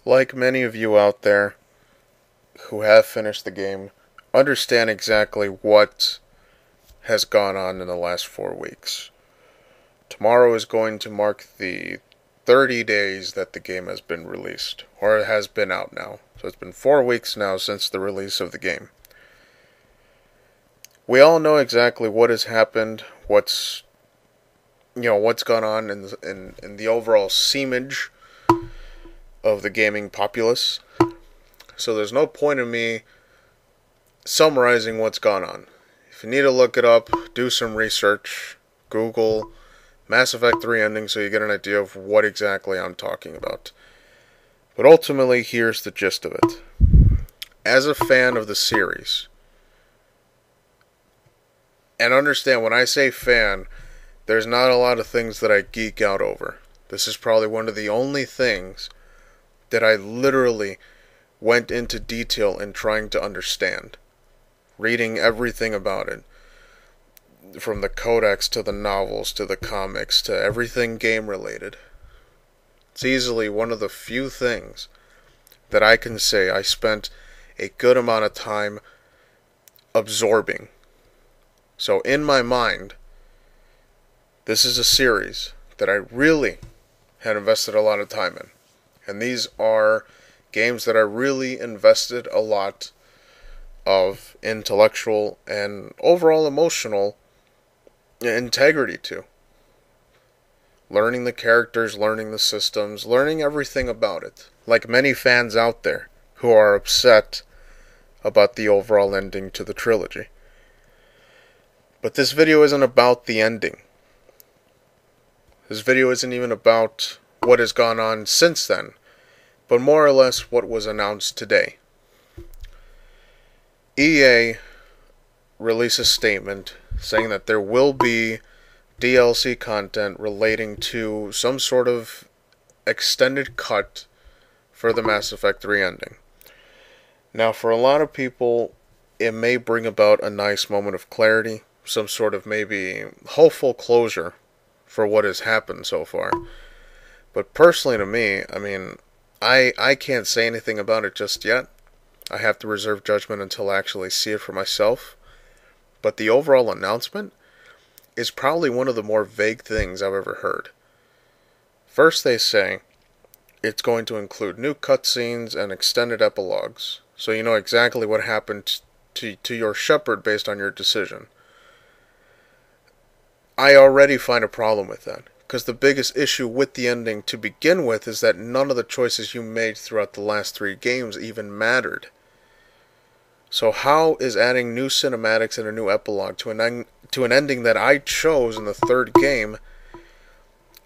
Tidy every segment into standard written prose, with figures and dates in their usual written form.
Like many of you out there who have finished the game, understand exactly what has gone on in the last 4 weeks. Tomorrow is going to mark the 30 days that the game has been released, or it has been out now. So it's been 4 weeks now since the release of the game. We all know exactly what has happened, what's gone on in the overall seemage of the gaming populace. So there's no point in me summarizing what's gone on. If you need to look it up, do some research, Google Mass Effect 3 ending so you get an idea of what exactly I'm talking about. But ultimately, here's the gist of it. As a fan of the series, and understand when I say fan, there's not a lot of things that I geek out over. This is probably one of the only things that I literally went into detail in trying to understand. Reading everything about it. From the codex to the novels to the comics to everything game related. It's easily one of the few things that I can say I spent a good amount of time absorbing. So in my mind, this is a series that I really had invested a lot of time in. And these are games that I really invested a lot of intellectual and overall emotional integrity to. Learning the characters, learning the systems, learning everything about it. Like many fans out there who are upset about the overall ending to the trilogy. But this video isn't about the ending. This video isn't even about what has gone on since then, but more or less what was announced today. EA released a statement saying that there will be DLC content relating to some sort of extended cut for the Mass Effect 3 ending. Now, for a lot of people, it may bring about a nice moment of clarity, some sort of maybe hopeful closure for what has happened so far. But personally to me, I can't say anything about it just yet. I have to reserve judgment until I actually see it for myself. But the overall announcement is probably one of the more vague things I've ever heard. First they say it's going to include new cutscenes and extended epilogues, so you know exactly what happened to your Shepard based on your decision. I already find a problem with that, because the biggest issue with the ending to begin with is that none of the choices you made throughout the last 3 games even mattered. So how is adding new cinematics and a new epilogue to an ending that I chose in the 3rd game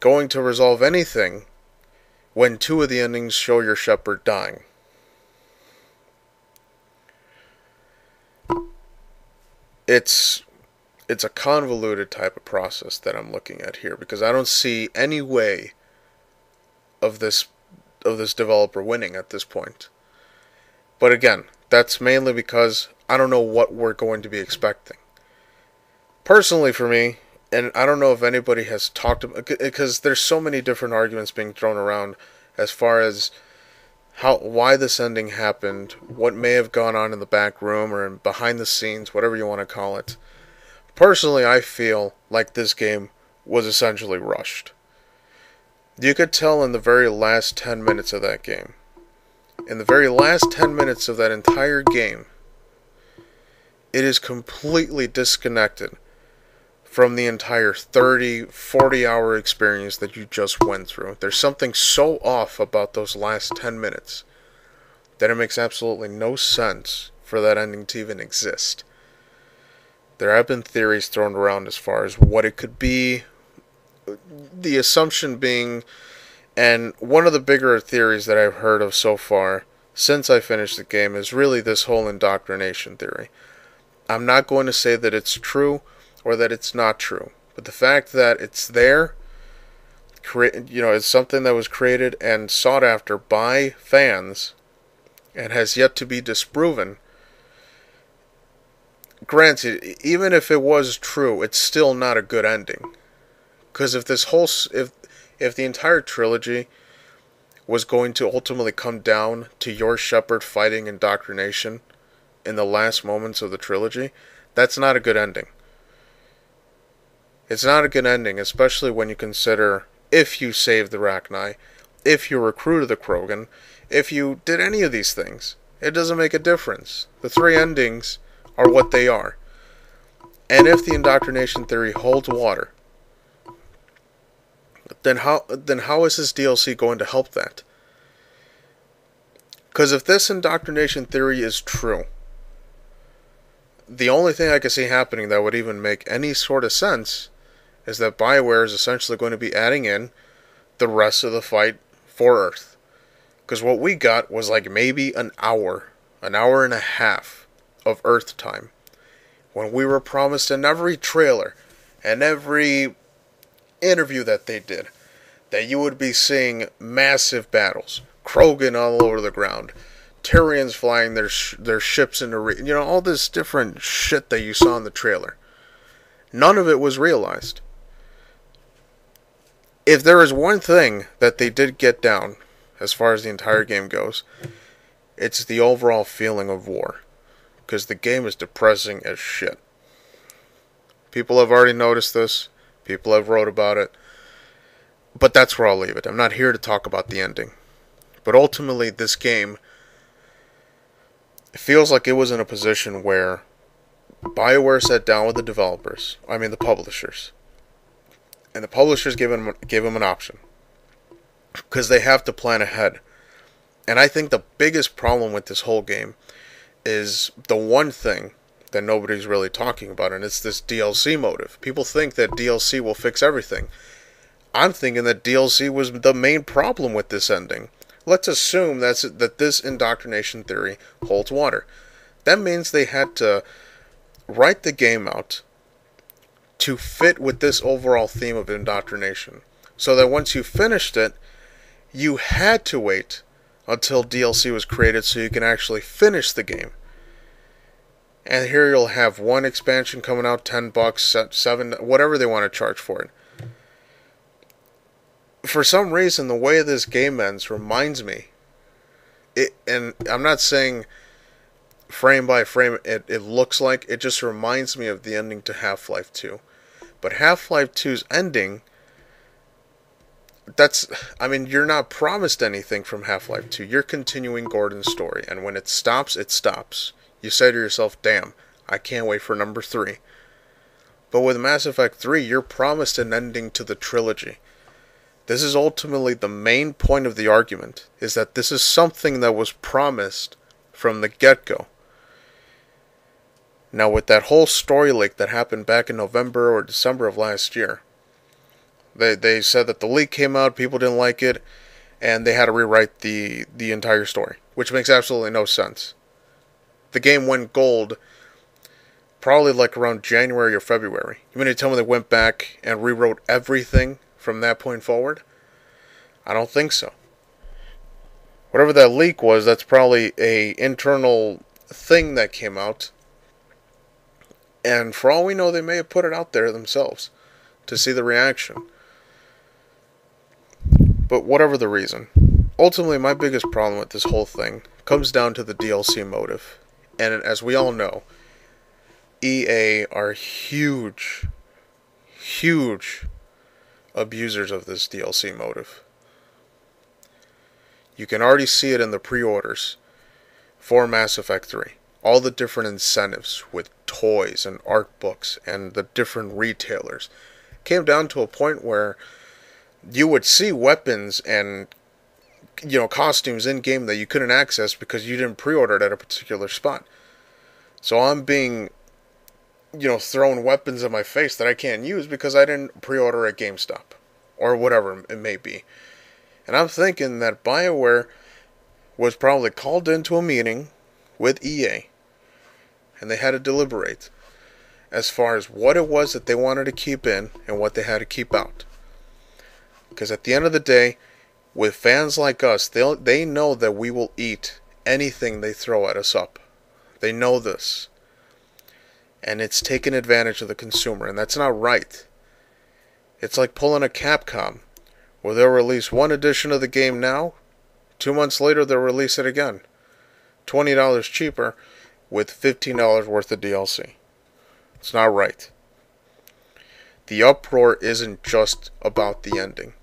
going to resolve anything when 2 of the endings show your Shepard dying? It's a convoluted type of process that I'm looking at here, because I don't see any way of this developer winning at this point. But again, that's mainly because I don't know what we're going to be expecting. Personally for me, and I don't know if anybody has talked about, because there's so many different arguments being thrown around as far as why this ending happened, what may have gone on in the back room or behind the scenes, whatever you want to call it. Personally, I feel like this game was essentially rushed. You could tell in the very last 10 minutes of that game. In the very last 10 minutes of that entire game, it is completely disconnected from the entire 30, 40-hour experience that you just went through. There's something so off about those last 10 minutes that it makes absolutely no sense for that ending to even exist. There have been theories thrown around as far as what it could be. The assumption being, and one of the bigger theories that I've heard of so far since I finished the game, is really this whole indoctrination theory. I'm not going to say that it's true or that it's not true, but the fact that it's there, it's something that was created and sought after by fans and has yet to be disproven. Granted, even if it was true, it's still not a good ending. Because if the entire trilogy was going to ultimately come down to your Shepard fighting indoctrination in the last moments of the trilogy, that's not a good ending. It's not a good ending, especially when you consider if you saved the Rachni, if you recruited the Krogan, if you did any of these things. It doesn't make a difference. The three endings are what they are. And if the indoctrination theory holds water, then how is this DLC going to help that? Because if this indoctrination theory is true, the only thing I can see happening that would even make any sort of sense is that BioWare is essentially going to be adding in the rest of the fight for Earth. Because what we got was like maybe an hour and a half of Earth time, when we were promised in every trailer and every interview that they did that you would be seeing massive battles, Krogan all over the ground, Tyrians flying their ships into all this different shit that you saw in the trailer. None of it was realized. If there is one thing that they did get down, as far as the entire game goes, it's the overall feeling of war. Because the game is depressing as shit. People have already noticed this. People have wrote about it. But that's where I'll leave it. I'm not here to talk about the ending. But ultimately, this game, it feels like it was in a position where BioWare sat down with the publishers. And the publishers gave them an option. Because they have to plan ahead. And I think the biggest problem with this whole game is the one thing that nobody's really talking about, and it's this DLC motive. People think that DLC will fix everything. I'm thinking that DLC was the main problem with this ending. Let's assume that this indoctrination theory holds water. That means they had to write the game out to fit with this overall theme of indoctrination. So that once you finished it, you had to wait until DLC was created so you can actually finish the game. And here you'll have one expansion coming out, $10, $7, whatever they want to charge for it. For some reason, the way this game ends reminds me, and I'm not saying frame by frame it looks like, it just reminds me of the ending to Half-Life 2. But Half-Life 2's ending, you're not promised anything from Half-Life 2. You're continuing Gordon's story, and when it stops, it stops. You say to yourself, damn, I can't wait for number 3. But with Mass Effect 3, you're promised an ending to the trilogy. This is ultimately the main point of the argument, is that this is something that was promised from the get-go. Now, with that whole story leak that happened back in November or December of last year, they said that the leak came out, people didn't like it, and they had to rewrite the entire story, which makes absolutely no sense. The game went gold probably like around January or February. You mean to tell me they went back and rewrote everything from that point forward? I don't think so. Whatever that leak was, that's probably an internal thing that came out. And for all we know, they may have put it out there themselves to see the reaction. But whatever the reason, ultimately my biggest problem with this whole thing comes down to the DLC motive. And as we all know, EA are huge abusers of this DLC motive. You can already see it in the pre-orders for Mass Effect 3. All the different incentives with toys and art books and the different retailers came down to a point where you would see weapons and costumes in game that you couldn't access because you didn't pre-order it at a particular spot. So I'm being thrown weapons in my face that I can't use because I didn't pre-order at GameStop or whatever it may be. And I'm thinking that BioWare was probably called into a meeting with EA and they had to deliberate as far as what it was that they wanted to keep in and what they had to keep out. Because at the end of the day, with fans like us, they know that we will eat anything they throw at us up. They know this. And it's taking advantage of the consumer, and that's not right. It's like pulling a Capcom, where they'll release one edition of the game now, 2 months later, they'll release it again. $20 cheaper with $15 worth of DLC. It's not right. The uproar isn't just about the ending.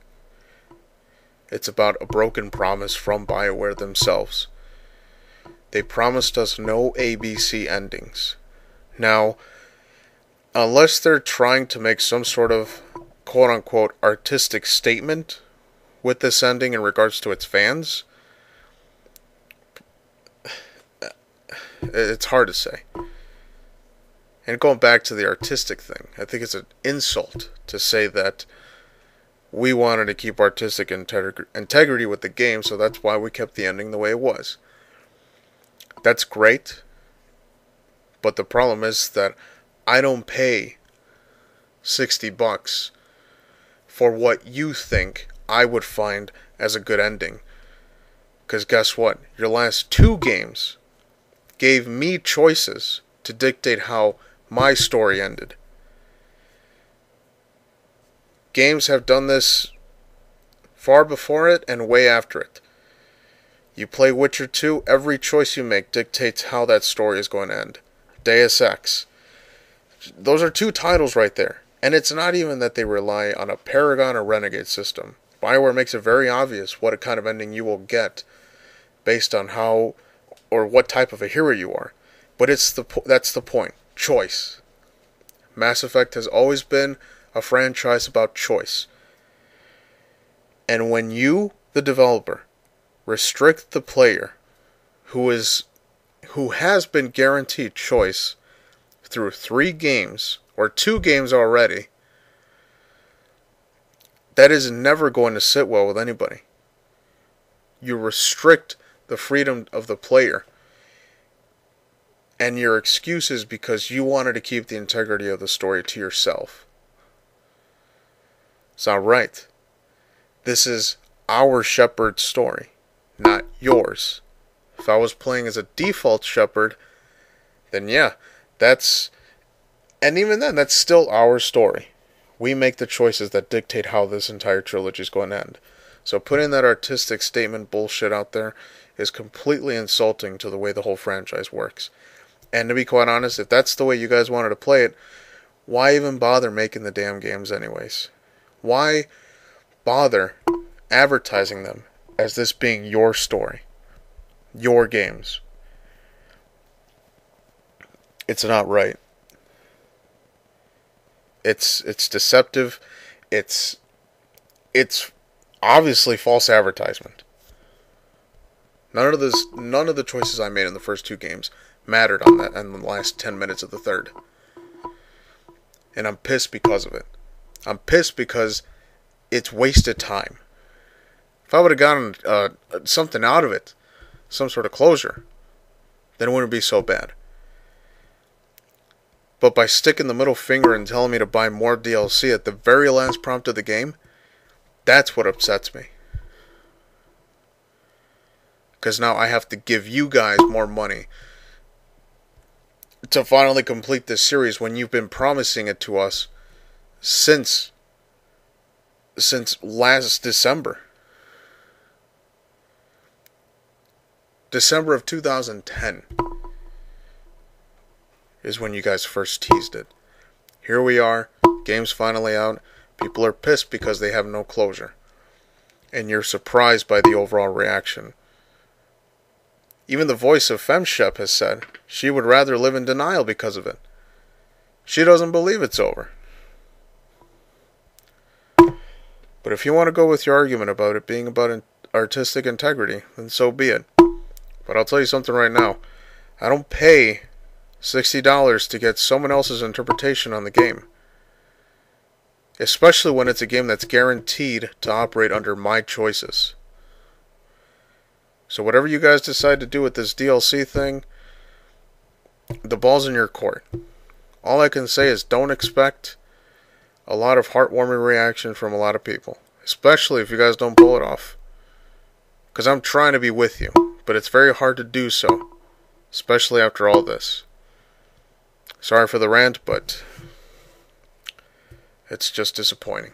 It's about a broken promise from BioWare themselves. They promised us no ABC endings. Now, unless they're trying to make some sort of quote-unquote artistic statement with this ending in regards to its fans, it's hard to say. And going back to the artistic thing, I think it's an insult to say that we wanted to keep artistic integrity with the game, so that's why we kept the ending the way it was. That's great, but the problem is that I don't pay $60 for what you think I would find as a good ending. Because guess what? Your last 2 games gave me choices to dictate how my story ended. Games have done this far before it and way after it. You play Witcher 2, every choice you make dictates how that story is going to end. Deus Ex. Those are 2 titles right there. And it's not even that they rely on a Paragon or Renegade system. BioWare makes it very obvious what kind of ending you will get based on how or what type of a hero you are. But that's the point. Choice. Mass Effect has always been a franchise about choice. And when you, the developer, restrict the player who has been guaranteed choice through 3 games or 2 games already, that is never going to sit well with anybody. You restrict the freedom of the player, and your excuse is because you wanted to keep the integrity of the story to yourself. It's not right. This is our Shepard story, not yours. If I was playing as a default Shepard, then yeah, and even then, that's still our story. We make the choices that dictate how this entire trilogy is going to end. So putting that artistic statement bullshit out there is completely insulting to the way the whole franchise works. And to be quite honest, if that's the way you guys wanted to play it, why even bother making the damn games anyways? Why bother advertising them as this being your story? Your games. It's not right. It's deceptive. It's obviously false advertisement. None of the choices I made in the first 2 games mattered on that in the last 10 minutes of the third. And I'm pissed because of it. I'm pissed because it's wasted time. If I would have gotten something out of it, some sort of closure, then it wouldn't be so bad. But by sticking the middle finger and telling me to buy more DLC at the very last prompt of the game, that's what upsets me. Because now I have to give you guys more money to finally complete this series when you've been promising it to us since last December. December of 2010 is when you guys first teased it. Here we are, game's finally out, people are pissed because they have no closure. And you're surprised by the overall reaction. Even the voice of FemShep has said she would rather live in denial because of it. She doesn't believe it's over. But if you want to go with your argument about it being about artistic integrity, then so be it. But I'll tell you something right now. I don't pay $60 to get someone else's interpretation on the game. Especially when it's a game that's guaranteed to operate under my choices. So whatever you guys decide to do with this DLC thing, the ball's in your court. All I can say is don't expect a lot of heartwarming reaction from a lot of people. Especially if you guys don't pull it off. Because I'm trying to be with you. But it's very hard to do so. Especially after all this. Sorry for the rant, but it's just disappointing.